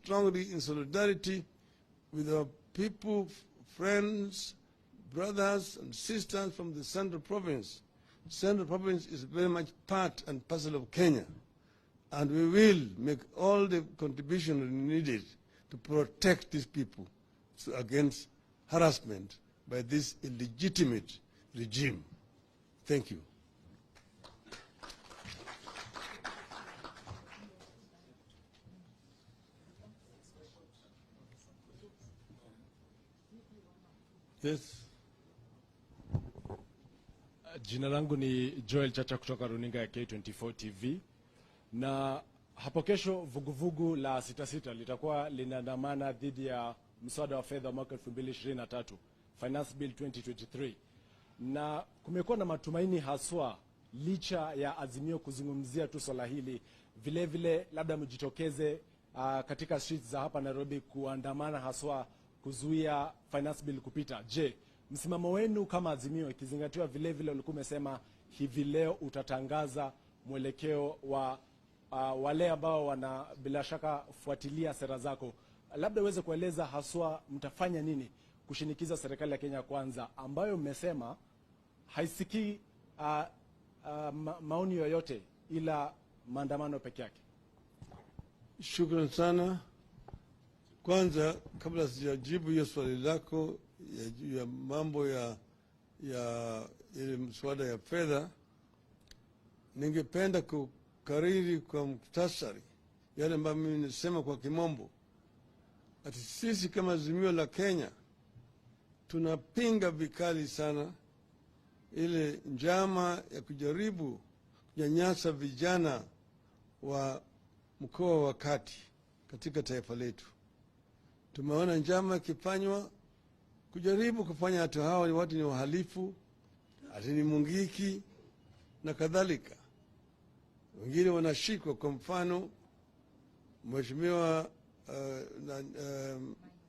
strongly in solidarity with our people, friends, brothers and sisters from the Central Province. Central Province is very much part and parcel of Kenya, and we will make all the contribution needed to protect these people against harassment by this illegitimate regime. Thank you. Yes. Jina langu ni Joel Chacha kutoka runinga ya K24 TV, na hapo kesho vuguvugu la 66 litakuwa linaandamana dhidi ya mswada wa fedha wa mwaka 2023, Finance Bill 2023, na kumekuwa na matumaini haswa licha ya azimio kuzungumzia tu swala hili, vile vile labda mjitokeze katika streets za hapa Nairobi kuandamana haswa kuzuia Finance Bill kupita. Je, msimamo wenu kama azimio ikizingatiwa vile vile ulikuwa umesema hivi leo utatangaza mwelekeo wa wale ambao wana bila shaka fuatilia sera zako, labda uweze kueleza haswa mtafanya nini kushinikiza serikali ya Kenya Kwanza ambayo mmesema haisikii maoni yoyote ila maandamano peke yake? Shukrani sana. Kwanza, kabla sijajibu hiyo swali lako ya mambo ya ile mswada ya fedha, ningependa kukariri kwa muhtasari yale ambayo mimi nisema kwa kimombo. Ati sisi kama azimio la Kenya tunapinga vikali sana ile njama ya kujaribu kunyanyasa vijana wa mkoa wa Kati katika taifa letu. Tumeona njama ikifanywa kujaribu kufanya watu hawa ni watu ni wahalifu, ati ni mungiki na kadhalika. Wengine wanashikwa, kwa mfano Mheshimiwa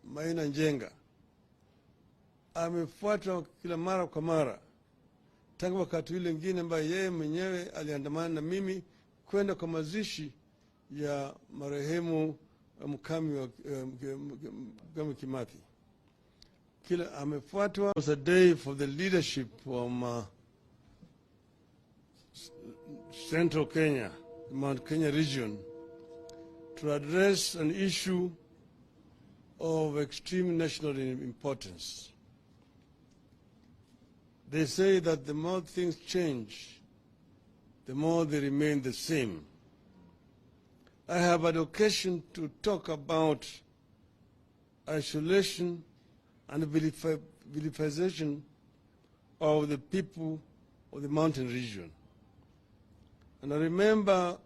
Maina Njenga amefuatwa kila mara kwa mara tangu wakati yule mwingine ambaye yeye mwenyewe aliandamana na mimi kwenda kwa mazishi ya marehemu mkami wa Kimathi. Kila amefuatwa. It was a day for the leadership from Central Kenya, Mount Kenya region, to address an issue of extreme national importance. They say that the more things change, the more they remain the same. I have had occasion to talk about isolation and vilification of the people of the mountain region. And I remember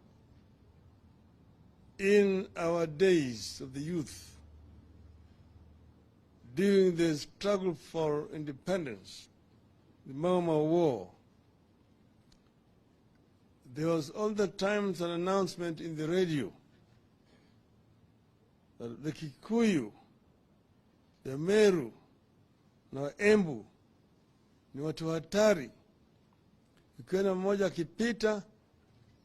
in our days of the youth, during the struggle for independence, the Mau War, there was all the times an announcement in the radio that the Kikuyu, the Meru na Embu ni watu hatari. Ukiona mmoja akipita,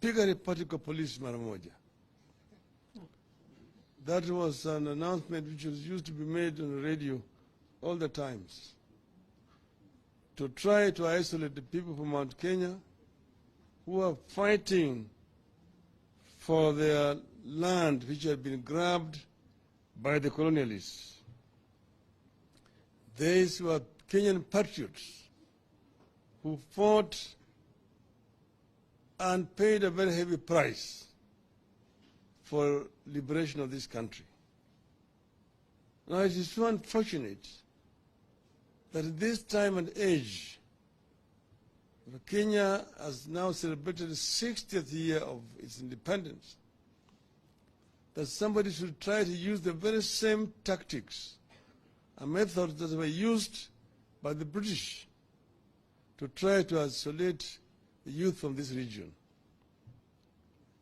piga ripoti kwa polisi mara moja. That was an announcement which was used to be made on the radio all the times, to try to isolate the people from Mount Kenya who are fighting for their land which had been grabbed by the colonialists. These were Kenyan patriots who fought and paid a very heavy price for liberation of this country. Now it is so unfortunate that at this time and age, Kenya has now celebrated the 60th year of its independence, that somebody should try to use the very same tactics and methods that were used by the British to try to isolate the youth from this region.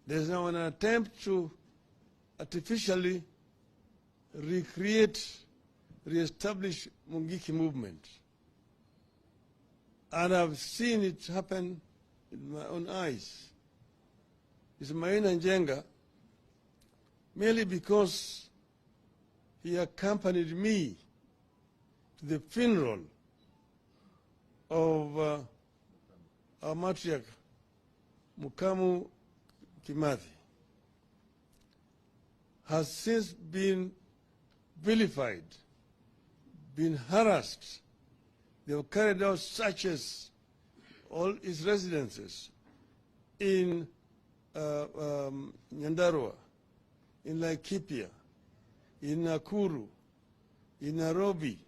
There is now an attempt to artificially re-establish Mungiki movement. And I've seen it happen in my own eyes. It's Maina Njenga, merely because he accompanied me to the funeral of our matriarch, Mukamu Kimathi, has since been vilified, been harassed. They have carried out searches, all his residences in Nyandarua, in Laikipia, in Nakuru, in Nairobi,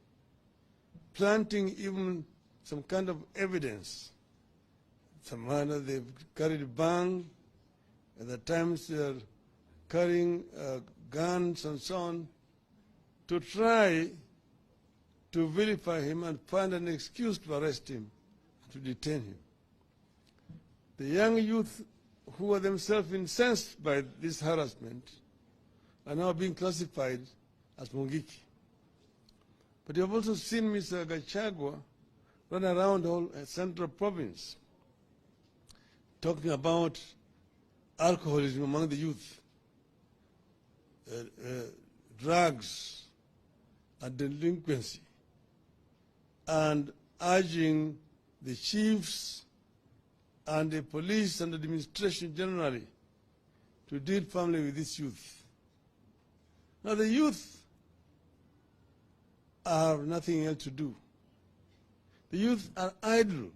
planting even some kind of evidence. Some other they've carried bang, at times they're carrying guns and so on, to try to vilify him and find an excuse to arrest him, to detain him. The young youth who were themselves incensed by this harassment are now being classified as Mungiki. But you have also seen Mr. Gachagua run around the whole central province talking about alcoholism among the youth, drugs and delinquency, and urging the chiefs and the police and the administration generally to deal firmly with this youth. Now the youth have nothing else to do. The youth are idle.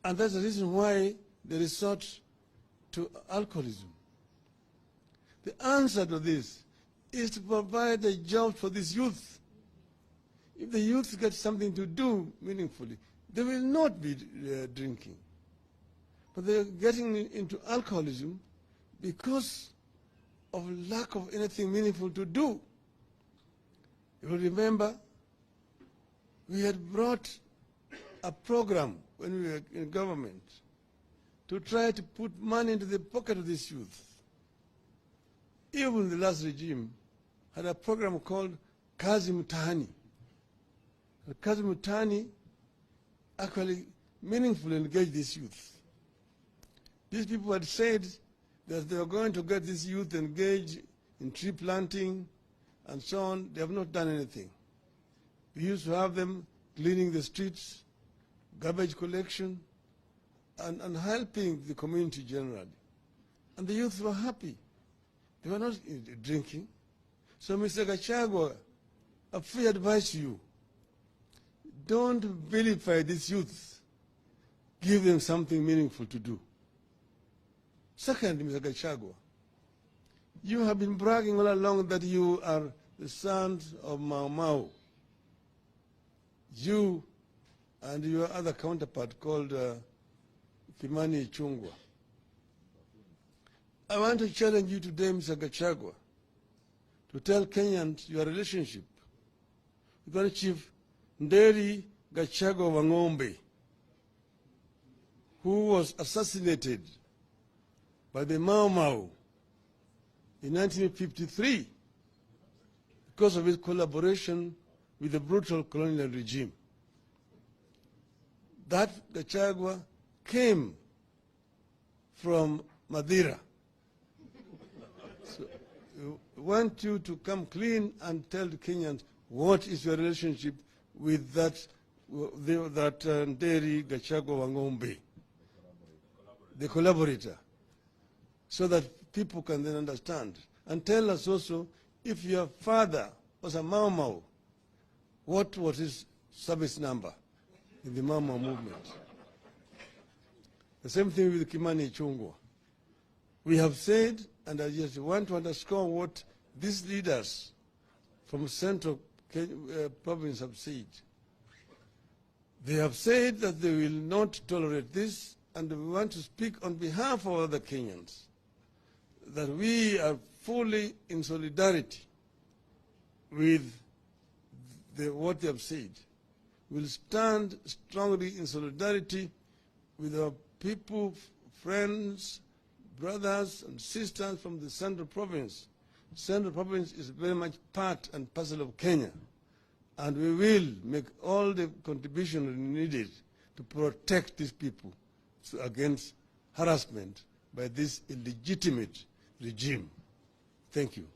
And that's the reason why they resort to alcoholism. The answer to this is to provide a job for this youth. If the youth get something to do meaningfully, they will not be drinking. But they are getting into alcoholism because of lack of anything meaningful to do. You will remember we had brought a program when we were in government to try to put money into the pocket of this youth. Even the last regime had a program called Kazi Mutahani. Kazi Mutahani actually meaningfully engaged this youth. These people had said that they were going to get this youth engaged in tree planting and so on. They have not done anything. We used to have them cleaning the streets, garbage collection, and helping the community generally. And the youth were happy. They were not drinking. So Mr. Gachagua, a free advice to you, don't vilify these youth. Give them something meaningful to do. Second, Mr. Gachagua, you have been bragging all along that you are the sons of Mau Mau. You and your other counterpart called Kimani Ichung'wah. I want to challenge you today, Mr. Gachagua, to tell Kenyans your relationship with Chief Nderi Gachagua Wang'ombe, who was assassinated by the Mau Mau in 1953 because of his collaboration with the brutal colonial regime. That Gachagua came from Madeira. So we want you to come clean and tell the Kenyans what is your relationship with that Nderi Gachagua Wang'ombe, the collaborator, so that people can then understand. And tell us also, if your father was a Mau Mau, what was his service number in the Mau Mau movement? The same thing with Kimani Ichung'wah. We have said, and I just want to underscore what these leaders from Central Province have said. They have said that they will not tolerate this, and we want to speak on behalf of other Kenyans, that we are fully in solidarity with what they have said. We'll stand strongly in solidarity with our people, friends, brothers and sisters from the Central Province. Central Province is very much part and parcel of Kenya, and we will make all the contribution needed to protect these people against harassment by this illegitimate regime. Thank you.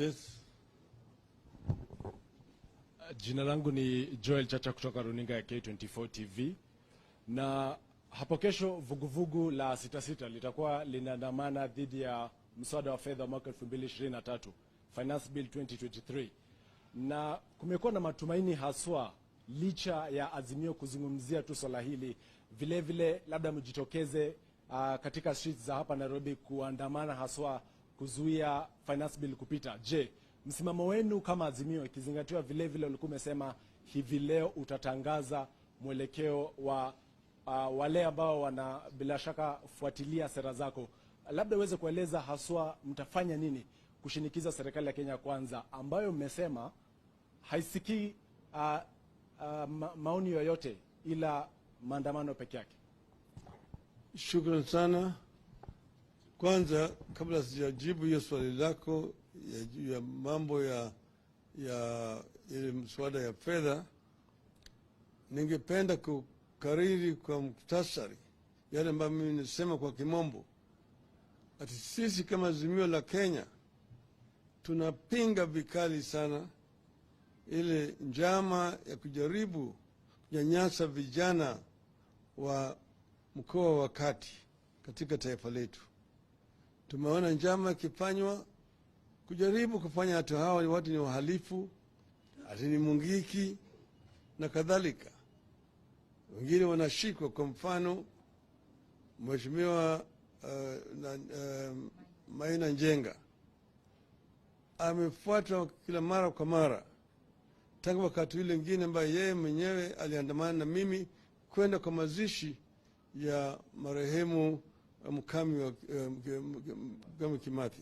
Yes. Jina langu ni Joel Chacha kutoka runinga ya K24 TV, na hapo kesho vuguvugu la 66 litakuwa linaandamana dhidi ya mswada wa fedha wa mwaka 2023, Finance Bill 2023, na kumekuwa na matumaini haswa licha ya azimio kuzungumzia tu swala hili, vile vile labda mjitokeze katika streets za hapa Nairobi kuandamana haswa kuzuia Finance Bill kupita. Je, msimamo wenu kama azimio, ikizingatiwa vile vile ulikuwa umesema hivi leo utatangaza mwelekeo wa wale ambao wana bila shaka fuatilia sera zako, labda uweze kueleza haswa mtafanya nini kushinikiza serikali ya Kenya Kwanza ambayo mmesema haisikii maoni yoyote ila maandamano peke yake? Shukrani sana. Kwanza, kabla sijajibu hiyo swali lako ya mambo ya ile mswada ya fedha, ningependa kukariri kwa muktasari yale ambayo mimi nisema kwa kimombo, ati sisi kama azimio la Kenya tunapinga vikali sana ile njama ya kujaribu kunyanyasa vijana wa mkoa wa kati katika taifa letu. Tumeona njama ikifanywa kujaribu kufanya watu hawa watu ni wahalifu, ati ni mungiki na kadhalika. Wengine wanashikwa. Kwa mfano, Mheshimiwa Maina Njenga amefuatwa kila mara kwa mara tangu wakati ule mwingine ambaye yeye mwenyewe aliandamana na mimi kwenda kwa mazishi ya marehemu mkami wa Kimathi.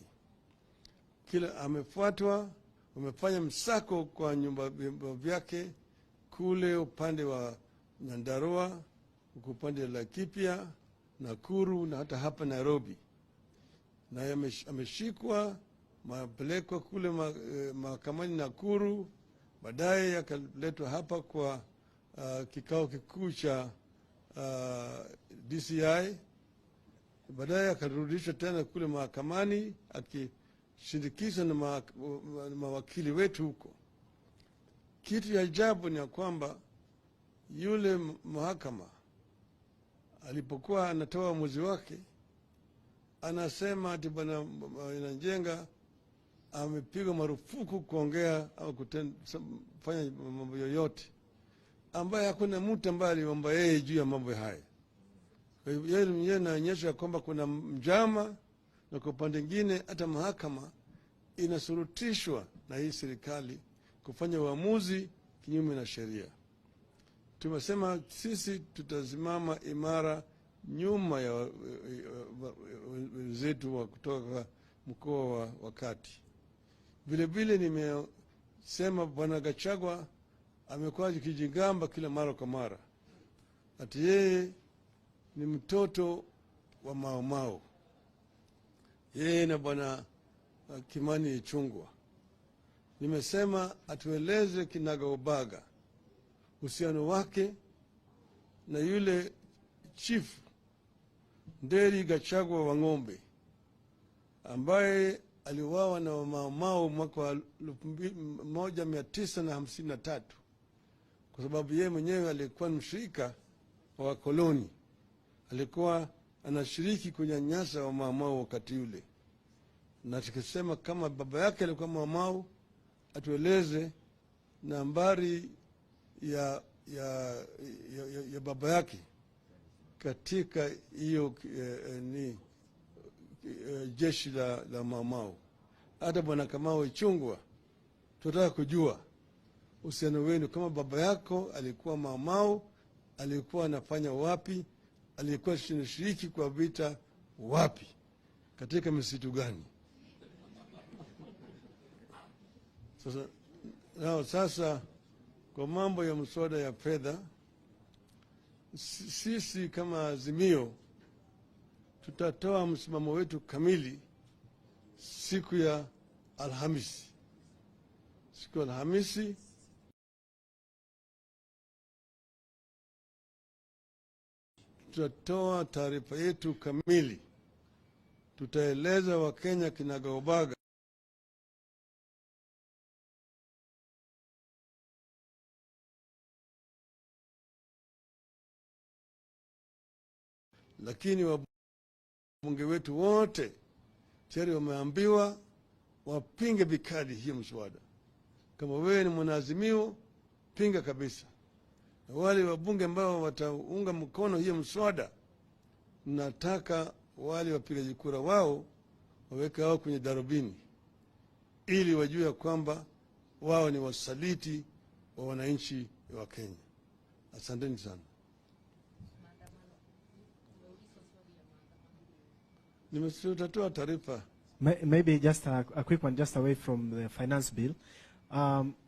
Kila amefuatwa, wamefanya msako kwa nyumba vyake kule upande wa Nyandarua, upande la Kipia, Nakuru na hata hapa Nairobi. Na ameshikwa, mapelekwa kule mahakamani Nakuru, baadaye yakaletwa hapa kwa kikao kikuu cha DCI, baadaye akarudishwa tena kule mahakamani akishindikizwa na mawakili wetu huko. Kitu ya ajabu ni kwamba yule mahakama alipokuwa anatoa uamuzi wake anasema ati bwana Njenga amepigwa marufuku kuongea au kufanya mambo yoyote ambaye hakuna mtu ambaye aliomba yeye juu ya mambo haya. Kwa hivyo yeye mwenyewe anaonyesha kwamba kuna njama, na kwa upande mwingine hata mahakama inasurutishwa na hii serikali kufanya uamuzi kinyume na sheria. Tumesema sisi tutasimama imara nyuma ya wenzetu wa kutoka mkoa wa kati. Vile vile nimesema bwana Gachagua amekuwa akijigamba kila mara kwa mara ati yeye ni mtoto wa Mau. Yeye na bwana Kimani Ichung'wah. Nimesema atueleze kinagaubaga uhusiano wake na yule chief Nderi Gachagua wa Ng'ombe ambaye aliuawa na Mau mwaka wa 1953 kwa sababu yeye mwenyewe alikuwa mshirika wa wakoloni, alikuwa anashiriki kunyanyasa wa Mau wakati ule. Na tukisema kama baba yake alikuwa Mau, atueleze nambari ya baba yake katika hiyo jeshi la Mau. Hata bwana Kamau Ichung'wah, tunataka kujua uhusiano wenu, kama baba yako alikuwa Mau, alikuwa anafanya wapi, alikuwa shiriki kwa vita wapi, katika misitu gani? Sasa kwa mambo ya mswada ya fedha, sisi kama azimio tutatoa msimamo wetu kamili siku ya Alhamisi. Siku ya Alhamisi tutatoa taarifa yetu kamili, tutaeleza Wakenya kinagaubaga lakini wabunge wetu wote tayari wameambiwa wapinge vikali hiyo mswada. Kama wewe ni mwanaazimio, pinga kabisa. Na wale wabunge ambao wataunga mkono hiyo mswada, nataka wale wapigaji kura wao waweke wao kwenye darubini, ili wajue kwamba wao ni wasaliti wa wananchi wa Kenya. Asanteni sana. Nimetoa taarifa. Maybe just a quick one, just away from the finance bill.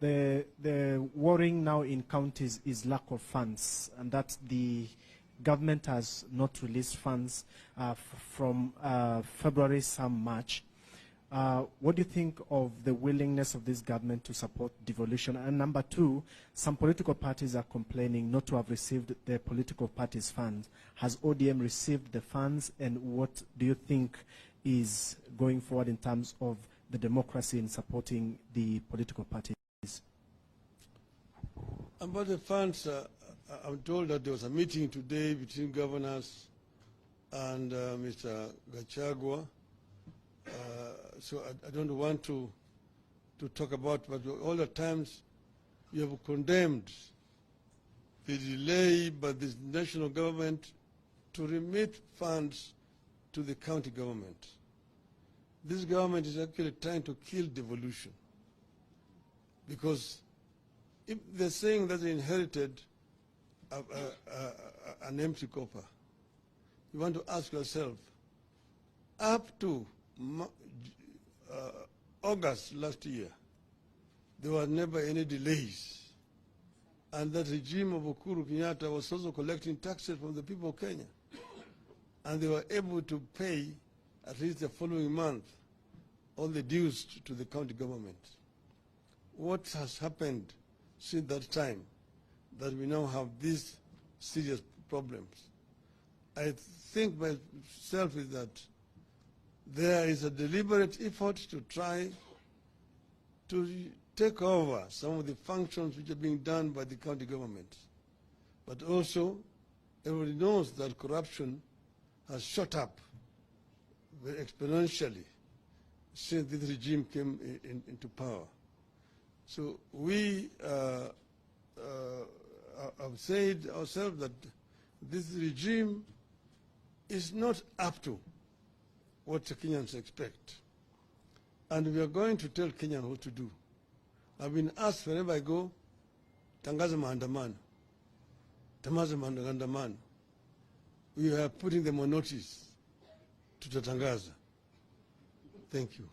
The worrying now in counties is lack of funds, and that the government has not released funds from February, some March. What do you think of the willingness of this government to support devolution? And number two, some political parties are complaining not to have received their political parties' funds. Has ODM received the funds, and what do you think is going forward in terms of the democracy in supporting the political parties? About the funds, I'm told that there was a meeting today between governors and Mr. Gachagua. So I don't want to talk about, but all the times you have condemned the delay by the national government to remit funds to the county government. This government is actually trying to kill devolution, because if they're saying that they inherited an empty copper, you want to ask yourself, up to August last year, there were never any delays. And that regime of Uhuru Kenyatta was also collecting taxes from the people of Kenya. And they were able to pay, at least the following month, all the dues to the county government. What has happened since that time that we now have these serious problems? I think myself is that there is a deliberate effort to try to take over some of the functions which are being done by the county government. But also, everybody knows that corruption has shot up very exponentially since this regime came into power. So we have said ourselves that this regime is not up to what the Kenyans expect. And we are going to tell Kenyans what to do. I've been asked wherever I go, tangaza maandamano, tamaza maandamano. We are putting them on notice. Tutatangaza. Thank you.